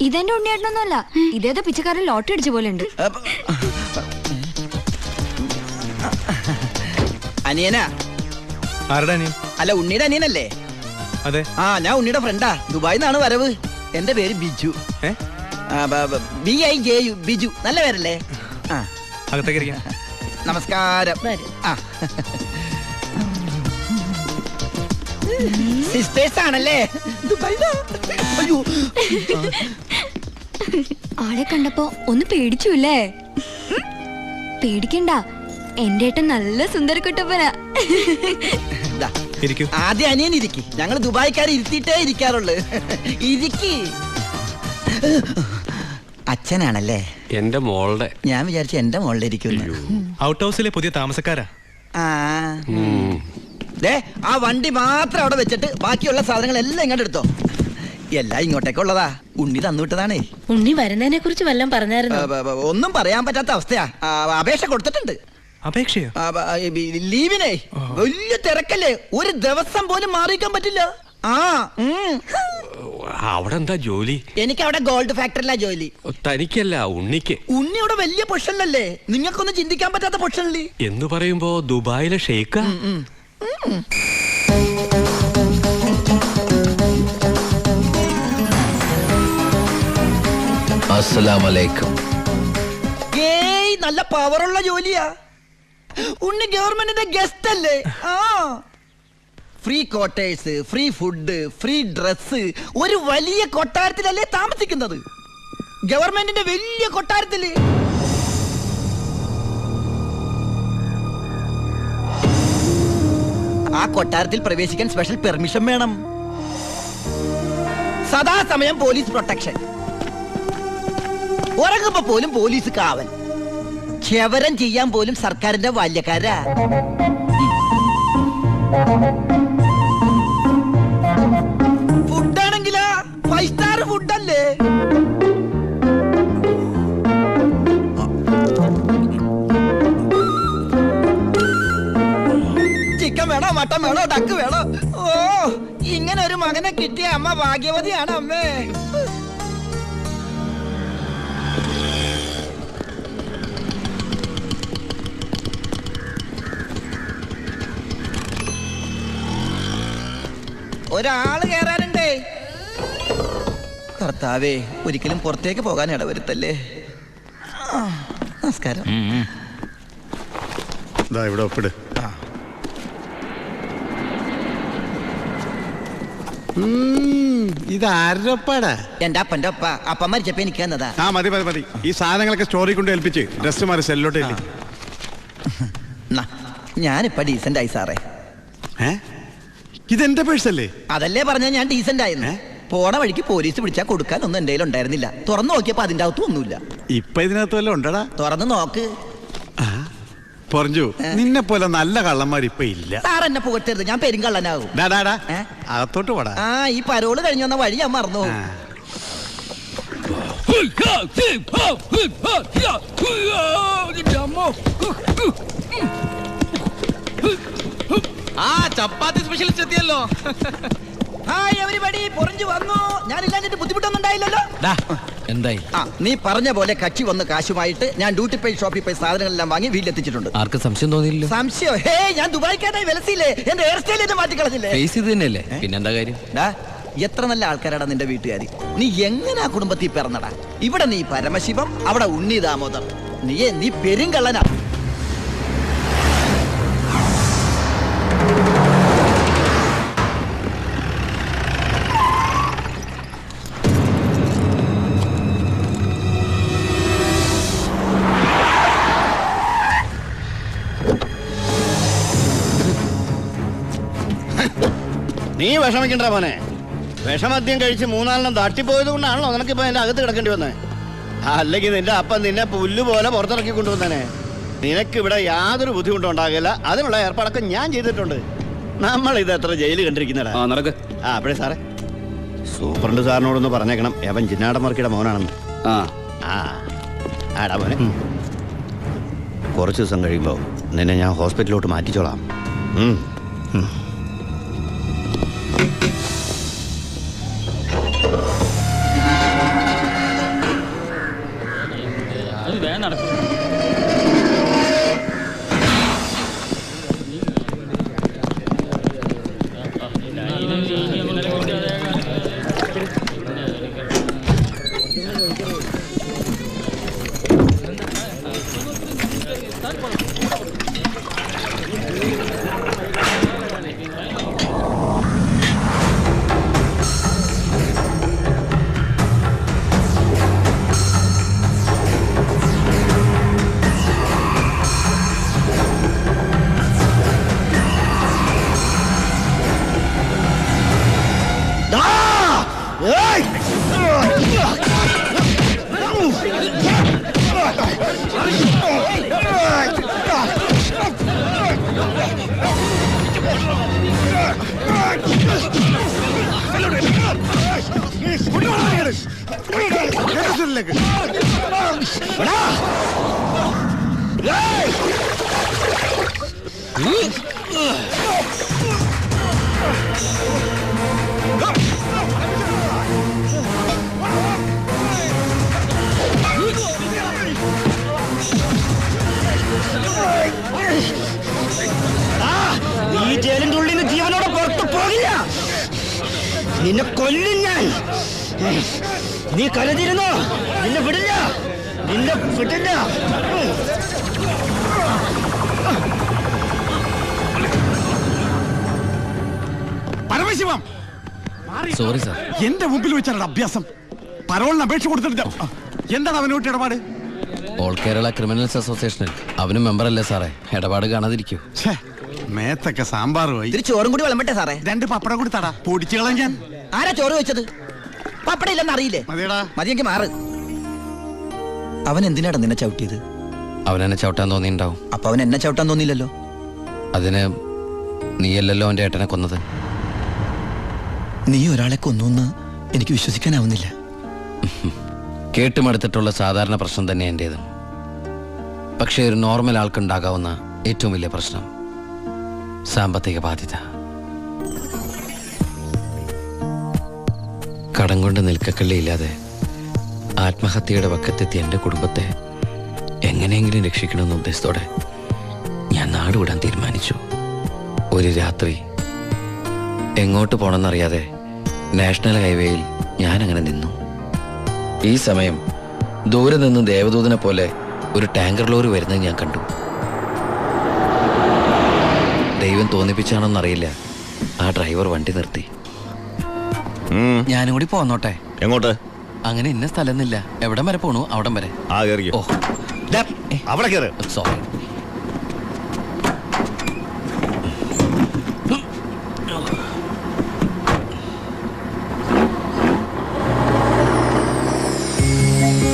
ഇതെന്റെ ഉണ്ണിയേട്ടനൊന്നുമല്ല, ഇതേതോ പിച്ചക്കാരൻ ലോട്ടറി അടിച്ച പോലെ ഉണ്ട്. അനിയനാ? ആരുടെ അനിയൻ? അല്ല, ഉണ്ണിയുടെ അനിയനല്ലേ? അതെ. ആ, ഞാൻ ഉണ്ണിയുടെ ഫ്രണ്ടാ. ദുബായിൽ നിന്നാണ് വരവ്. എന്റെ പേര് ബിജു. BIJU, ബിജു. നല്ല പേരല്ലേ? അകത്തേക്ക്. നമസ്കാരം. സിസ്റ്റേഴ്സ് ആണല്ലേ? അയ്യോ, ആളെ കണ്ടപ്പോ ഒന്ന് പേടിച്ചുല്ലേ? പേടിക്കണ്ട, എന്റെ ഏട്ടൻ നല്ല സുന്ദരക്കുട്ടപ്പനാ. ആദ്യം അനിയൻ ഇരിക്കി. ഞങ്ങൾ ദുബായിക്കാരെ ഇരുത്തിയിട്ടേ ഇരിക്കാറുള്ളു. ഇരിക്കി. അച്ഛനാണല്ലേ? എന്റെ മോളുടെ. ഞാൻ വിചാരിച്ചു എന്റെ മോളുടെ ഇരിക്കുന്നു. ഔട്ട് ഹൗസിലെ പുതിയ താമസക്കാരാ. ആ വണ്ടി മാത്രം അവിടെ വെച്ചിട്ട് ബാക്കിയുള്ള സാധനങ്ങൾ എല്ലാം ഇങ്ങോട്ട് എടുത്തോ. എല്ലാം ഇങ്ങോട്ടേക്കുള്ളതാ. ഉണ്ണി തന്നുവിട്ടതാണേ. ഉണ്ണി വരുന്നതിനെ കുറിച്ച് വല്ലതും പറഞ്ഞായിരുന്നു? ഒന്നും പറയാൻ പറ്റാത്ത അവസ്ഥയാ. അപേക്ഷ കൊടുത്തിട്ടുണ്ട്. അപേക്ഷയോ? ലീവിനെ. വലിയ തിരക്കല്ലേ, ഒരു ദിവസം പോലും മാറിയിക്കാൻ പറ്റില്ല. അവിടെ എന്താ ജോലി? എനിക്ക് അവിടെ ഗോൾഡ് ഫാക്ടറിയിലാ ജോലി. തനിക്കല്ല, ഉണ്ണിക്ക്. ഉണ്ണി അവിടെ വലിയ പൊസിഷനിലല്ലേ? നിങ്ങൾക്കൊന്നും ചിന്തിക്കാൻ പറ്റാത്ത പൊസിഷനില് എന്ന് പറയുമ്പോ ദുബായിലെ ഷെയ്ക്കാ. അസ്സലാമലൈക്കും. ഏയ്, നല്ല പവറുള്ള ജോലിയാ. ഉണ്ണി ഗവൺമെന്റിന്റെ ഗസ്റ്റ് അല്ലേ? Free quarters, free food, free dress. ഒരു വലിയ കൊട്ടാരത്തിലല്ലേ താമസിക്കുന്നത്? ഗവൺമെന്റിന്റെ വലിയ കൊട്ടാരത്തില്. ആ കൊട്ടാരത്തിൽ പ്രവേശിക്കാൻ സ്പെഷ്യൽ പെർമിഷൻ വേണം. സദാസമയം പോലീസ് പ്രൊട്ടക്ഷൻ. ഉറങ്ങുമ്പോ പോലും പോലീസ് കാവൽ. ക്ഷവരം ചെയ്യാൻ പോലും സർക്കാരിന്റെ ബാല്യക്കാരാ. ഫുഡാണെങ്കിലാ 5 സ്റ്റാർ ഫുഡല്ലേ? ചിക്കൻ വേണോ, മട്ടൻ വേണോ, ഡക്ക് വേണോ? ഓ, ഇങ്ങനെ ഒരു മകനെ കിട്ടിയ അമ്മ ഭാഗ്യവതിയാണ് അമ്മേ. ഒരാള് കേറാനുണ്ടേ. കർത്താവേ, ഒരിക്കലും പുറത്തേക്ക് പോകാൻ ഇടവരുത്തല്ലേ. നമസ്കാരം. ഇവിടെ ഒപ്പിട്. ഇത് ആരുടെ ഒപ്പാടാ? എന്റെ അപ്പന്റെ ഒപ്പ. അപ്പം മരിച്ചപ്പോ എനിക്ക് തന്നതാ. മതി മതി മതി. ഈ സാധനങ്ങളൊക്കെ സ്റ്റോറി കൊണ്ട് ഏൽപ്പിച്ച് ഡ്രസ് മാറി സെല്ലോട്ട്. ഞാനിപ്പ ഡീസന്റ് ആയി സാറേ. ഇതെന്റെ പേഴ്സല്ലേ? അതല്ലേ പറഞ്ഞ ഞാൻ ഡീസന്റ് ആയിരുന്നു. പോണ വഴിക്ക് പോലീസ് പിടിച്ചാൽ കൊടുക്കാൻ ഒന്നും എന്റെ ഉണ്ടായിരുന്നില്ല. തുറന്നു നോക്കിയപ്പോ അതിന്റെ അകത്തും ഒന്നുമില്ല. ഇപ്പൊ ഇതിനകത്ത് വല്ലതും ഉണ്ടടാ? തുറന്നു നോക്ക്. പറഞ്ഞു, നിന്നെ പോലെ നല്ല കള്ളന്മാർ ഇപ്പൊ ഇല്ല. സാർ എന്നെ പുകഴ്ത്തരുത്, ഞാൻ പെരുങ്കള്ളനാകും. അകത്തോട്ട് പോടാ. ഈ പരോള് കഴിഞ്ഞു വന്ന വഴി ഞാൻ മറന്നു. ചപ്പാത്തി സ്പെഷ്യലിസ്റ്റ് എത്തിയല്ലോ. ഹായ് എവരിബഡി, പൊറിഞ്ഞു വന്നു. ഞാനില്ലാഞ്ഞിട്ട് ബുദ്ധിമുട്ടൊന്നും ഉണ്ടായില്ലല്ലോ. എന്തായി? നീ പറഞ്ഞ പോലെ കക്ഷി വന്ന് കാശുമായിട്ട് ഞാൻ ഡ്യൂട്ടി പേ ഷോപ്പിൽ പോയി സാധനങ്ങളെല്ലാം വാങ്ങി വീട്ടിലെത്തിച്ചിട്ടുണ്ട്. ആർക്കും സംശയം തോന്നിയില്ല? സംശയം? ഹേ, ഞാൻ ദുബായിക്കാരായി വിലസിയില്ലേ? എന്റെ ഹെയർ സ്റ്റൈൽ എന്നെ മാറ്റിക്കളഞ്ഞില്ലേ? ഫേസ് ഇത് തന്നെയല്ലേ, പിന്നെന്താ കാര്യം? എത്ര നല്ല ആൾക്കാരാടാ നിന്റെ വീട്ടുകാരി. നീ എങ്ങനെ ആ കുടുംബത്തിൽ പിറന്നടാ? ഇവിടെ നീ പരമശിവം, അവിടെ ഉണ്ണി ദാമോദർ. നീ പെരുങ്കള്ളനാ. നീ വിഷമിക്കണ്ട മോനെ. വിഷമദ്യം കഴിച്ച് 3-4 തട്ടിപ്പോയത് കൊണ്ടാണല്ലോ നിനക്കിപ്പോ എന്റെ അകത്ത് കിടക്കേണ്ടി വന്നേ. അല്ലെങ്കിൽ നിന്റെ അപ്പൻ നിന്നെ പുല്ല് പോലെ പുറത്തിറക്കി കൊണ്ടുവന്നേ. നിനക്ക് ഇവിടെ യാതൊരു ബുദ്ധിമുട്ടും ഉണ്ടാകില്ല. അതിനുള്ള ഏർപ്പാടൊക്കെ ഞാൻ ചെയ്തിട്ടുണ്ട്. നമ്മൾ ഇത് എത്ര ജയില് കണ്ടിരിക്കുന്നടാ. അപ്പഴേ സാറേ, സൂപ്രണ്ട് സാറിനോടൊന്ന് പറഞ്ഞേക്കണം, അവൻ ചിന്നാടമർക്കിയുടെ മോനാണെന്ന്. ആടാ മോനെ, കുറച്ച് ദിവസം കഴിയുമ്പോ നിന്നെ ഞാൻ ഹോസ്പിറ്റലിലോട്ട് മാറ്റിച്ചോളാം. സ്റ്റേഷനിലേക്ക്. ഈ ജയിലിന്റെ ഉള്ളിൽ നിന്ന് ജീവനോടെ പുറത്തു പോകില്ല. നിന്നെ കൊല്ലും ഞാൻ. നീ കരുതിയിരുന്നോ? നിന്നെ വിടില്ല. നിന്നെ വിടില്ല. Paramasivam, sorry sir. എന്റെ മുമ്പിൽ വെച്ചാണ് അഭ്യാസം. പരോളിന് അപേക്ഷ കൊടുത്തിട്ടില്ല. എന്താണ് അവനോട്ട് ഇടപാട്? ഓൾ കേരള ക്രിമിനൽസ് അസോസിയേഷനിൽ അവനും മെമ്പറല്ലേ സാറേ? ഇടപാട് കാണാതിരിക്കൂ. ഛേ, മേത്തൊക്കെ സാമ്പാർ പോയി. ഇത്തിരി ചോറും കൂടി വിളമ്പട്ടെ സാറേ? 2 പപ്പടം കൂടി തടാ, പൊടിച്ചു കളയാൻ ഞാൻ. ആരാ ചോറ് വെച്ചത്? പപ്പട ഇല്ലെന്ന് അറിയില്ലേ? മതിയടാ. മതിയെങ്കിൽ മാറ്. അവൻ എന്തിനാടാ നിന്നെ ചവിട്ടിയത്? അവനെന്നെ ചവിട്ടാൻ തോന്നിയിട്ടുണ്ടാവും. അപ്പൊ അവൻ എന്നെ ചവിട്ടാൻ തോന്നിയില്ലല്ലോ. അതിന് നീയല്ലല്ലോ അവൻ്റെ ഏട്ടനെ കൊന്നത്. നീ ഒരാളെ കൊന്നു എനിക്ക് വിശ്വസിക്കാനാവുന്നില്ല. കേട്ടുമടുത്തിട്ടുള്ള സാധാരണ പ്രശ്നം തന്നെ എൻ്റേതും. പക്ഷേ ഒരു നോർമൽ ആൾക്കുണ്ടാകാവുന്ന ഏറ്റവും വലിയ പ്രശ്നം സാമ്പത്തിക ബാധ്യത. കടം കൊണ്ട് നിൽക്കക്കള്ളിയില്ലാതെ ആത്മഹത്യയുടെ വക്കത്തെത്തി എൻ്റെ കുടുംബത്തെ എങ്ങനെയെങ്കിലും രക്ഷിക്കണമെന്ന ഉദ്ദേശത്തോടെ ഞാൻ നാടുവിടാൻ തീരുമാനിച്ചു. ഒരു രാത്രി എങ്ങോട്ട് പോകണമെന്നറിയാതെ നാഷണൽ ഹൈവേയിൽ ഞാനങ്ങനെ നിന്നു. ഈ സമയം ദൂരെ നിന്ന് ദേവദൂതനെ പോലെ ഒരു ടാങ്കർ ലോറി വരുന്നത് ഞാൻ കണ്ടു. ദൈവം തോന്നിപ്പിച്ചാണോന്നറിയില്ല, ആ ഡ്രൈവർ വണ്ടി നിർത്തി. ഞാനും കൂടി പോന്നോട്ടെ? എങ്ങോട്ട്? അങ്ങനെ ഇന്ന സ്ഥലം എന്നില്ല, എവിടം വരെ പോണു അവിടം വരെ. ആ കേറിയോ. ഓ അവിടെ കേറ്. സോറി.